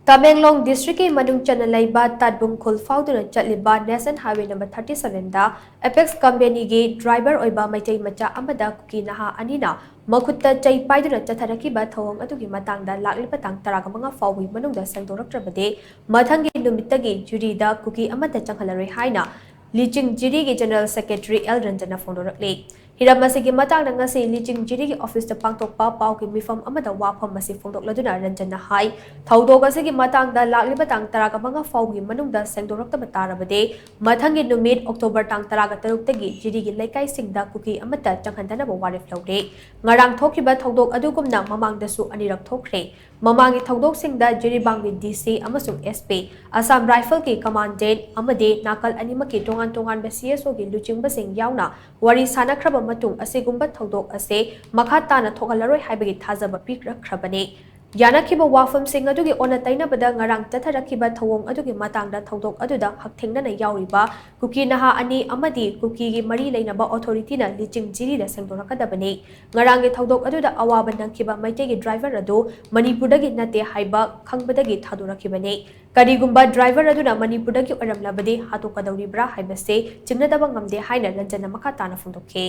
Tamenglong District ki Manung Channa LEIBA TATBUNG KHUL PHAODUNA CHATLIBA National Highway number 37 da Apex Company gi driver OIBA MEETEI MACHA AMADA Kuki NAHA anina MAKHUT CHEI PAIDUNA CHATHARAKKHIBA THOUONG ADUGI MATANGDA LAKLIBA TANG 15 FAUBAGI MANUNGDA SENGDORAKTRABADI MATHANGI NUMITTAGI Jiri Da Kuki Amatta Changhalaroi Haina Leeching Jiri gi General Secretary Ranjan Phongdorakli Hiramasi matang ng ngasi Leeching Jiri office ta pangtokpa pau ki mifam amada wafam masi Phongdokladuna Ranjan na hai thaudog asigi matangda lakliba tang taraga mga faugi manungda sengdoraktaba tarabade mathangi numit October tang taraga tarugtagi Jiri gi laikai singda Kuki Amatta Changhalaroi warif lawre ngarang thokiba thaudog adugumna mamangdasu anirak thokre mamangi thaudog singda Jiri bangwi DC amasung SP Assam Rifle ki commandant amade nakal animaki tongan ba CSO gi luching basing yauna wari sanakraba matung asigumba thaudok ase makha tana thogalaroi haibagi thajaba pikrakhrabane yanakhiba wafam sing adugi ona tainabada ngarang tatharakhiba thawong adugi matangda thaudok aduda hakthengnana yauriba Kuki Naha ani amadi Kuki gi mari leinaba authority na Leeching Jiri da sengdorakadabane ngarang gi thaudok aduda awaba nangkhiba maitei gi driver adu Manipurdagi nate haiba khangbadagi thadorakhibane Karigumba driver aduna Manipurdagi oramlabadi hatokadawribra haibase chimnadaba ngamde haina Ranjan makha tana phongdokhe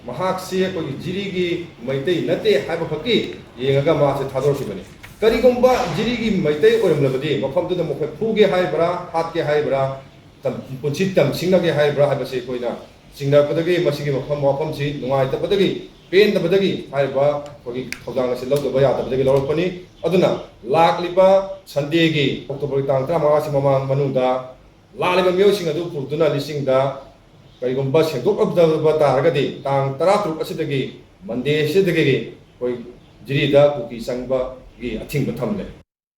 महाक्से कोई जिरी की Meitei नते HYBE खकी येंगा मासे थादोरखिबनी करिगुम्बा जिरी की मैतई ओरमलबदी मफमदुदा मखे फुगे हाइब्रा हातके हाइब्रा तम पुंछि तम सिंगनागे हाइब्रा हाइबसे कोइना सिंगनापदगी मसिगी मफम मफमसि नुंगाइतबदगी पेनदबदगी हाइबा कोई थौजांगसे लौदबा यादबदगी लौरपनी अदुना लाकलिबा संडेगी October तांग 35 ममांग मनुंगदा लालिबा मियोसिंग अदु पुरदुना लिसिंगदा कईगुम्बा सेंदोरक्तबा तारगदी तांग 13 असिदगी Monday सिदगी कोई जिरी दा कुकी संगबा गी अथिंग थमले